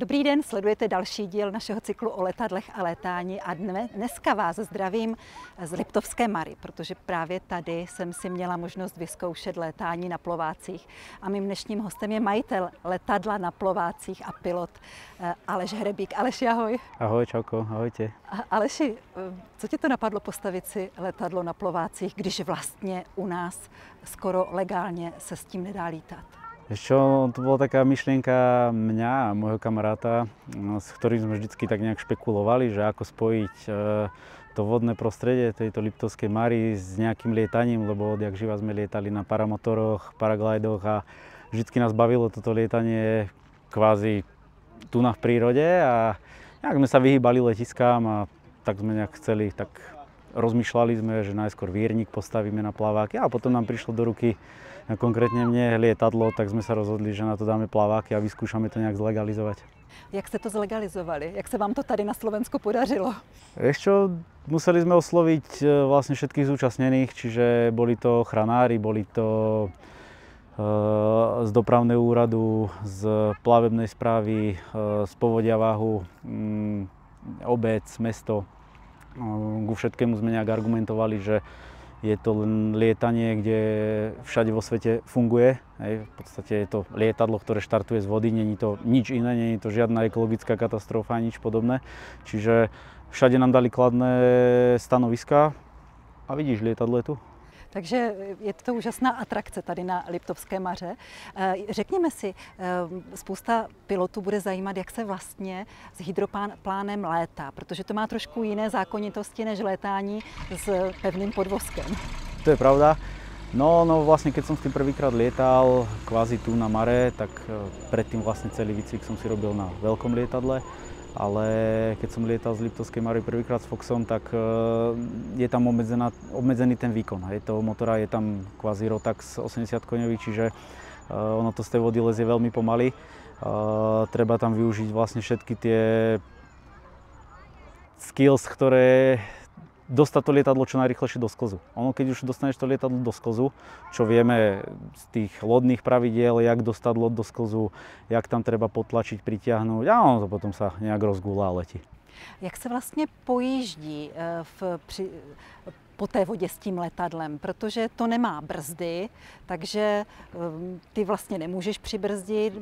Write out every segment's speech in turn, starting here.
Dobrý den, sledujete další díl našeho cyklu o letadlech a létání a dneska vás zdravím z Liptovské Mary, protože právě tady jsem si měla možnost vyzkoušet létání na plovácích a mým dnešním hostem je majitel letadla na plovácích a pilot Aleš Hrebík. Aleši, ahoj. Ahoj, čauko, ahojte. Aleši, co tě to napadlo postavit si letadlo na plovácích, když vlastně u nás skoro legálně se s tím nedá lítat? Ešte to bola taká myšlienka mňa a môjho kamaráta, s ktorým sme vždycky tak nejak špekulovali, že ako spojiť to vodné prostredie tejto Liptovskej Mary s nejakým lietaním, lebo odjak živa sme lietali na paramotoroch, paraglidoch a vždycky nás bavilo toto lietanie kvázi tu v prírode a nejak sme sa vyhýbali letiskám a tak sme nejak chceli, tak rozmýšľali sme, že najskôr viernik postavíme na plaváky a potom nám prišlo do ruky konkrétne mne lietadlo, tak sme sa rozhodli, že na to dáme plaváky a vyskúšame to nejak zlegalizovať. Jak ste to zlegalizovali? Jak sa vám to tady na Slovensku podařilo? Ešte museli sme osloviť vlastne všetkých zúčastnených, čiže boli to ochranári, boli to z dopravného úradu, z plavebnej správy, z povodia váhu, obec, mesto. Ku všetkému sme nejak argumentovali, že je to len lietanie, kde všade vo svete funguje. Hej. V podstate je to lietadlo, ktoré štartuje z vody, není to nič iné, není to žiadna ekologická katastrofa, nič podobné. Čiže všade nám dali kladné stanoviska a vidíš, lietadlo je tu. Takže je to úžasná atrakce tady na Liptovské Maře. Řekněme si, spousta pilotů bude zajímat, jak se vlastně s hydroplánem létá, protože to má trošku jiné zákonitosti než létání s pevným podvozkem. To je pravda. No vlastne keď som s tým prvýkrát lietal kvázi tu na Mare, tak predtým vlastne celý výcvik som si robil na veľkom lietadle. Ale keď som lietal z Liptovskej Mary prvýkrát s Foxom, tak je tam obmedzený ten výkon. Toho motora je tam kvázi Rotax 80 koňový, čiže ono to z tej vody lezie veľmi pomaly. Treba tam využiť vlastne všetky tie skills, ktoré dostať to lietadlo čo najrýchlejšie do sklzu. Ono, keď už dostaneš to lietadlo do sklzu, čo vieme z tých lodných pravidiel, jak dostať loď do sklzu, jak tam treba potlačiť, pritiahnuť a ono to potom sa nejak rozgúla a letí. Jak se vlastně pojíždí po té vodě s tím letadlem, protože to nemá brzdy, takže ty vlastně nemůžeš přibrzdit,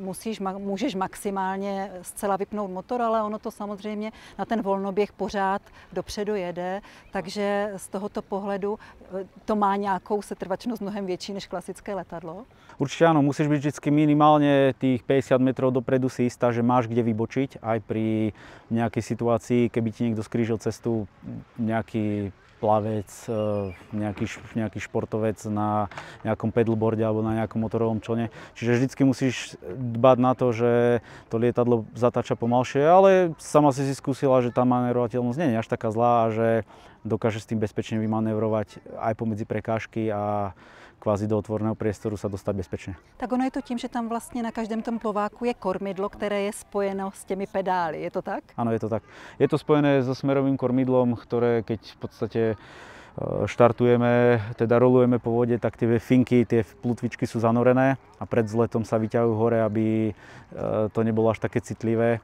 můžeš maximálně zcela vypnout motor, ale ono to samozřejmě na ten volnoběh pořád dopředu jede, takže z tohoto pohledu to má nějakou setrvačnost mnohem větší než klasické letadlo. Určite áno, musíš byť vždy minimálne tých 50 metrov dopredu si istá, že máš kde vybočiť aj pri nejakej situácii, keby ti niekto skrížil cestu, nejaký plavec, nejaký športovec na nejakom pedalboarde alebo na nejakom motorovom člne. Čiže vždycky musíš dbať na to, že to lietadlo zatáča pomalšie, ale sama si skúsila, že tá manévrovateľnosť nie je až taká zlá a že dokáže s tým bezpečne vymanévrovať aj pomedzi prekážky a kvázi do otvorného priestoru sa dostať bezpečne. Tak ono je to tím, že tam vlastně na každém tom plováku je kormidlo, které je spojeno s těmi pedály, je to tak? Áno, je to tak. Je to spojené so smerovým kormidlom, ktoré keď v podstate štartujeme, teda rolujeme po vode, tak tie finky, tie plutvičky sú zanorené a pred vzletom sa vyťahujú hore, aby to nebolo až také citlivé.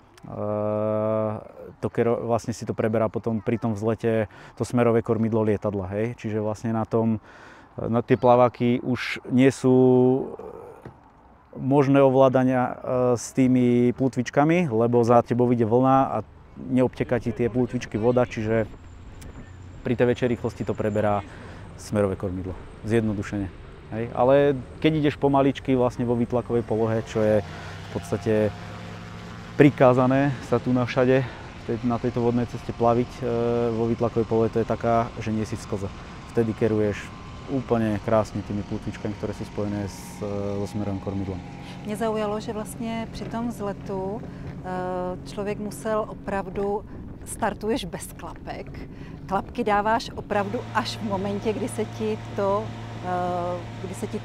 Vlastne si to preberá potom pri tom vzlete to smerové kormidlo lietadla. Hej? Čiže vlastne na tie plaváky už nie sú možné ovládania s tými plutvičkami, lebo za tebou ide vlna a neobteká ti tie plutvičky voda, čiže pri tej väčšej rýchlosti to preberá smerové kormidlo. Zjednodušene. Hej? Ale keď ideš pomaličky vlastne vo výtlakovej polohe, čo je v podstate prikázané sa tu na všade na tejto vodnej ceste plaviť vo výtlakovej polohe, to je taká, že nie si v sklze. Vtedy keruješ úplne krásne tými plutvičkami, ktoré sú spojené so smerovým kormidlom. Mě zaujalo, že vlastně při tom vzletu člověk musel opravdu, startuješ bez klapek. Klapky dáváš opravdu až v momentě, kdy se ti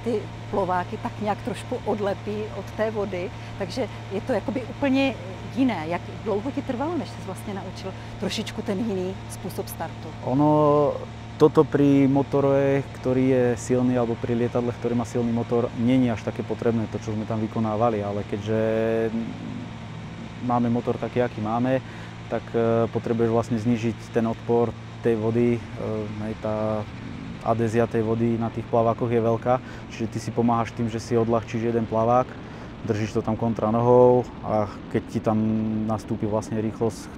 ty plováky tak nějak trošku odlepí od té vody, takže je to jakoby úplně jiné. Jak dlouho ti trvalo, než jsi vlastně naučil trošičku ten jiný způsob startu? Toto pri motore, ktorý je silný, alebo pri lietadle, ktorý má silný motor, nie je až také potrebné, to, čo sme tam vykonávali, ale keďže máme motor taký, aký máme, tak potrebuješ vlastne znížiť ten odpor tej vody, tá adézia tej vody na tých plavákoch je veľká, čiže ty si pomáhaš tým, že si odľahčíš jeden plavák, držíš to tam kontra nohou a keď ti tam nastúpi vlastne rýchlosť, z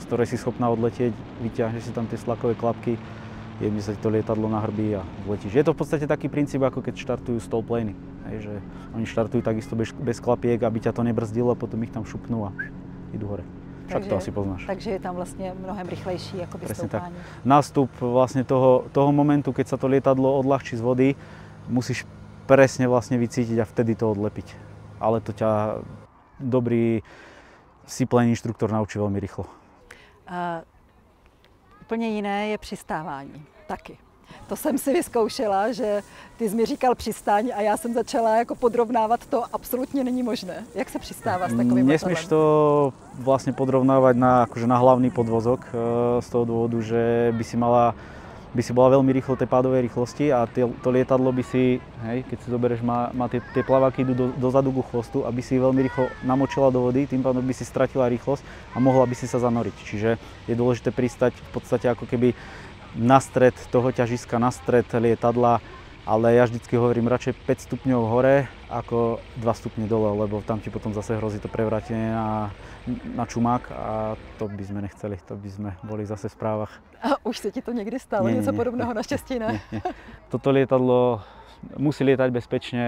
ktorej si schopná odletieť, vyťahneš si tam tie slakové klapky, jemne sa ti to lietadlo nahrbí a letíš. Je to v podstate taký princíp, ako keď štartujú stallplany, že oni štartujú takisto bez klapiek, aby ťa to nebrzdilo, potom ich tam šupnú a idú hore. Však to asi poznáš. Takže je tam vlastne mnohem rýchlejší akoby stoupání. Nástup vlastne toho momentu, keď sa to lietadlo odľahčí z vody, musíš presne vlastne vycítiť a vtedy to odlepiť. Ale to ťa dobrý seaplane inštruktor naučí veľmi rýchlo. Úplně jiné je přistávání taky. To jsem si vyzkoušela, že ty jsi mi říkal přistaň a já jsem začala jako podrovnávat, to absolutně není možné. Jak se přistává s takovým Nesmieš to vlastne podrovnávať na hlavný podvozok z toho dôvodu, že by si bola veľmi rýchlo tej pádovej rýchlosti a to lietadlo by si, keď si zoberieš, má tie plaváky idú dozadu ku chvostu, aby si veľmi rýchlo namočila do vody, tým pádom by si stratila rýchlosť a mohla by si sa zanoriť. Čiže je dôležité pristať v podstate ako keby na stred toho ťažiska, na stred lietadla, ale ja vždycky hovorím radšej 5 stupňov hore ako 2 stupne dole, lebo tam ti potom zase hrozí to prevrátenie na čumák a to by sme nechceli, to by sme boli zase v správach. A už sa ti to niekdy stalo, něco podobného, našťastie ne? Nie. Toto lietadlo musí lietať bezpečne,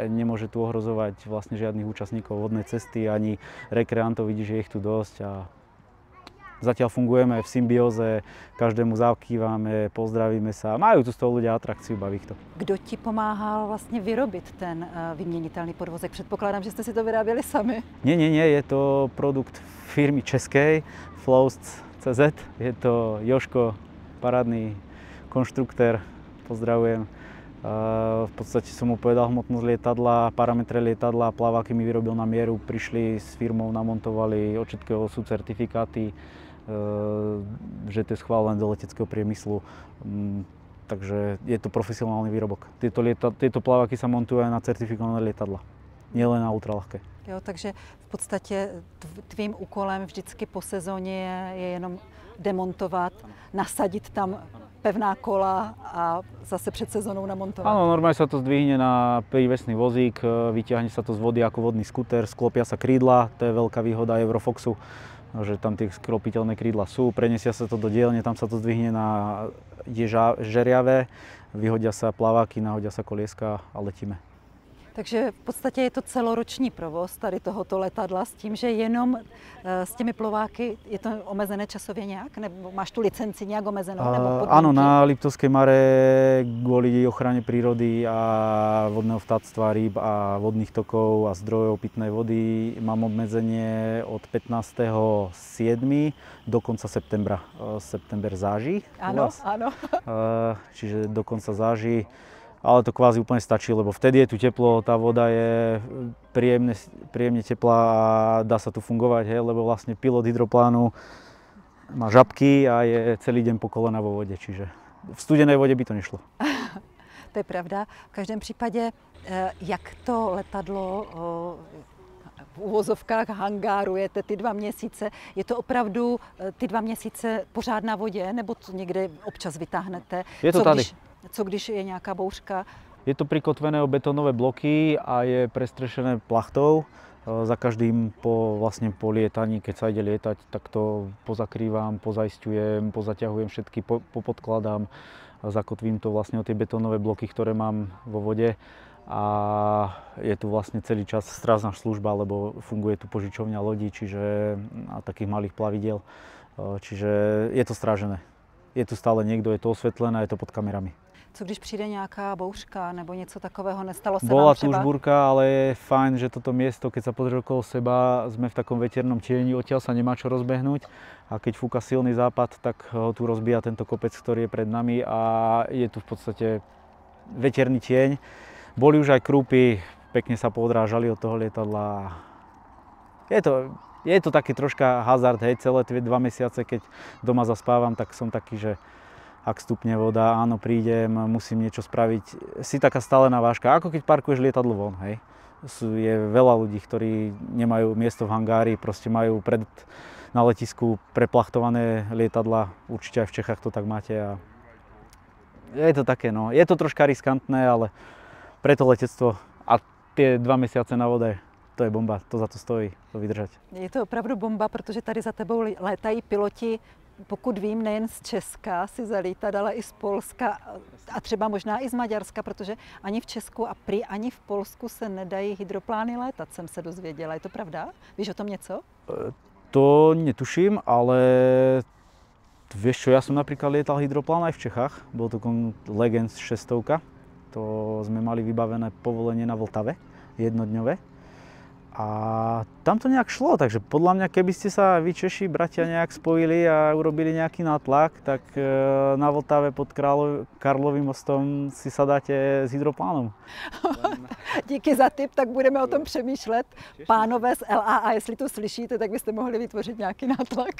nemôže tu ohrozovať vlastne žiadnych účastníkov vodnej cesty, ani rekreantov, vidíš, že je ich tu dosť a zatiaľ fungujeme v symbióze, každému zakýváme, pozdravíme sa. Majú tu z toho ľudia atrakciu, baví ich to. Kdo ti pomáhal vlastně vyrobit ten vyměnitelný podvozek? Předpokládám, že jste si to vyráběli sami. Nie, je to produkt firmy českej, Flows.cz. Je to Joško, parádny konštruktér, pozdravujem. V podstate som mu povedal hmotnosť lietadla, parametre lietadla, plaváky mi vyrobil na mieru, prišli s firmou, namontovali, od všetkého sú certifikáty, že to je schválené do leteckého priemyslu. Takže je to profesionálny výrobok. Tieto plaváky sa montujú aj na certifikované lietadla, nielen na ultralahké. Jo, takže v podstatě tvým úkolem vždycky po sezóně je jenom demontovat, nasadit tam pevná kola a zase před sezónou namontovat. Áno, normálne sa to zdvihne na prívesný vozík, vyťahne sa to z vody ako vodný skúter, sklopia sa krídla, to je veľká výhoda Eurofoxu, že tam tie sklopiteľné krídla sú, prenesia sa to do dielne, tam sa to zdvihne na žeriave, vyhodia sa plaváky, nahodia sa kolieska a letíme. Takže v podstatě je to celoroční provoz tady tohoto letadla s tím, že jenom s těmi plováky je to omezené časově nějak? Nebo máš tu licenci nějak omezenou? Nebo podmínky? Áno, na Liptovskej Mare kvôli ochrane prírody a vodného vtáctva, rýb a vodných tokov a zdrojov pitnej vody mám obmedzenie od 15.7. do konca septembra. September záži. Áno. Čiže do konca záži. Ale to kvázi úplne stačí, lebo vtedy je tu teplo, tá voda je príjemne teplá a dá sa tu fungovať, lebo vlastne pilot hydroplánu má žabky a je celý deň po kolena vo vode, čiže v studenej vode by to nešlo. To je pravda. V každém případě, jak to letadlo v uvozovkách hangárujete ty 2 měsíce, je to opravdu ty 2 měsíce pořád na vodě, nebo to někde občas vytáhnete? Je to tady. Co když je nejaká bouřka? Je to prikotvené o betónové bloky a je prestrešené plachtou. Za každým po lietaní, keď sa ide lietať, tak to pozakrývam, pozaistujem, pozaťahujem všetky, popodkladám, zakotvím to vlastne o tie betónové bloky, ktoré mám vo vode. A je tu vlastne celý čas strážna služba, lebo funguje tu požičovňa lodí, čiže a takých malých plavidiel. Čiže je to strážené. Je tu stále niekto, je to osvetlené, je to pod kamerami. Co když přijde nějaká bouřka nebo něco takového, nestalo se Bola vám tu už třeba? búrka, ale je fajn, že toto miesto, keď sa pozrieš okolo seba, sme v takom veternom tieni, odtiaľ sa nemá čo rozbehnúť a keď fúka silný západ, tak ho tu rozbíja tento kopec, ktorý je pred nami a je tu v podstate veterný tieň. Boli už aj krúpy, pekne sa poodrážali od toho lietadla. Je to taký troška hazard, celé tie 2 mesiace, keď doma zaspávam, tak som taký, že ak stupne voda, áno, prídem, musím niečo spraviť. Si taká stálená vážka, ako keď parkuješ lietadlo von, Je veľa ľudí, ktorí nemajú miesto v hangári, proste majú na letisku preplachtované lietadla. Určite aj v Čechách to tak máte. A je to také, no. Je to troška riskantné, ale pre to letectvo a tie 2 mesiace na vode, to je bomba, to za to stojí, to vydržať. Je to opravdu bomba, protože tady za tebou létají piloti, pokud vím, nejen z Česka si zalítat, ale i z Polska a třeba možná i z Maďarska, protože ani v Česku a prý ani v Polsku se nedají hydroplány létat, jsem se dozvěděla. Je to pravda? Víš o tom něco? To netuším, ale vieš čo, ja som napríklad lietal hydroplán aj v Čechách. Bol to Legends 600. To sme mali vybavené povolenie na Vltave, jednodňové. A tam to nejak šlo, takže podľa mňa, keby ste sa vy Češi, bratia, nejak spojili a urobili nejaký nátlak, tak na Vltave pod Karlovým mostom si sadáte s hydroplánom. Díky za tip, tak budeme o tom přemýšlet. Pánové z LAA, jestli to slyšíte, tak byste mohli vytvořit nějaký nátlak.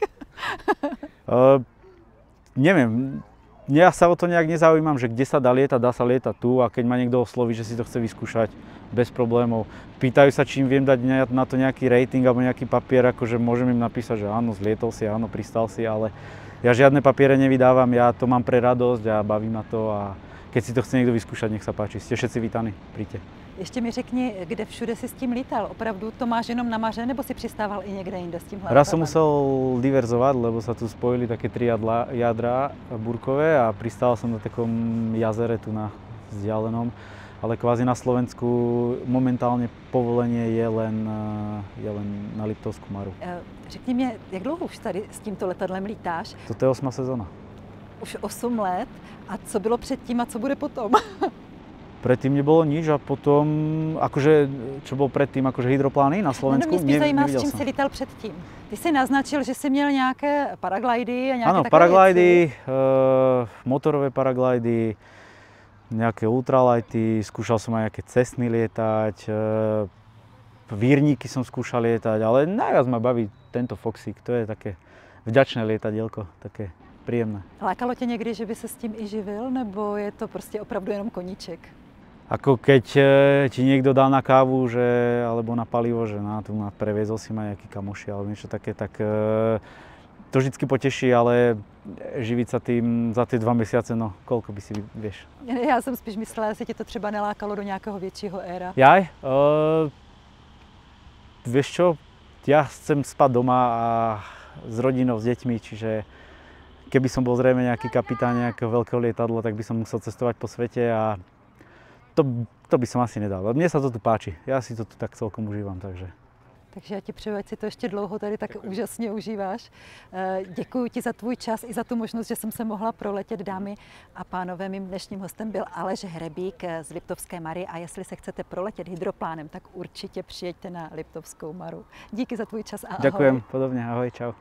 Neviem, ja sa o to nejak nezaujímam, že kde sa dá sa lietať tu a keď ma niekto osloví, že si to chce vyskúšať, bez problémov. Pýtajú sa, či im viem dať na to nejaký rating alebo nejaký papier, akože môžem im napísať, že áno, zlietol si, áno, pristal si, ale ja žiadne papiere nevydávam, ja to mám pre radosť a baví ma to a keď si to chce niekto vyskúšať, nech sa páči, ste všetci vítaní, príďte. Ještě mi řekni, kde všude si s tím lítal? Opravdu to máš jenom na Maře, nebo si přistával i někde jinde s tímhle? Raz som musel diverzovať, lebo sa tu spojili také 3 jadra burkové a pristál som na takom jazere tu na vzdialenom. Ale kvázi na Slovensku momentálne povolenie je len na Liptovskú Maru. Řekni mě, jak dlouho už tady s tímto letadlem lítáš? Toto je 8. sezóna. Už 8 let. A co bylo předtím a co bude potom? Predtým nebolo nič a potom, akože, čo bol predtím, akože hydroplány na Slovensku, mě spíš zajímá, s čím si lítal předtím. Ty jsi naznačil, že jsi měl nějaké paraglidy a nějaké takové paraglidy, motorové paraglidy, nejaké ultralighty, skúšal som aj nejaké cestny lietať, vírníky som skúšal lietať, ale najviac ma baví tento Foxík, to je také vďačné lietadielko, také príjemné. Lákalo tě někdy, že by se s tím i živil, nebo je to prostě opravdu jenom koníček? Ako keď ti niekto dá na kávu, alebo na palivo, že previezol si ma nejaký kamoši alebo niečo také, tak to vždycky poteší, ale živiť sa tým za tie 2 mesiace, no koľko by si vieš. Já jsem spíš myslela, jestli tě to třeba nelákalo do nějakého většího éra. Jaj? Vieš čo? Ja chcem spať doma a s rodinou, s deťmi, čiže keby som bol zrejme nejaký kapitán nejakého veľkého lietadla, tak by som musel cestovať po svete a to by som asi nedal. Mne sa to tu páči, ja si to tu tak celkom užívam, takže. Takže já ti přeju, ať si to ještě dlouho tady tak úžasně užíváš. Děkuji ti za tvůj čas i za tu možnost, že jsem se mohla proletět, dámy a pánové. Mým dnešním hostem byl Aleš Hrebík z Liptovské Mary a jestli se chcete proletět hydroplánem, tak určitě přijeďte na Liptovskou Maru. Díky za tvůj čas a ahoj. Ďakujem, podobne, ahoj, čau.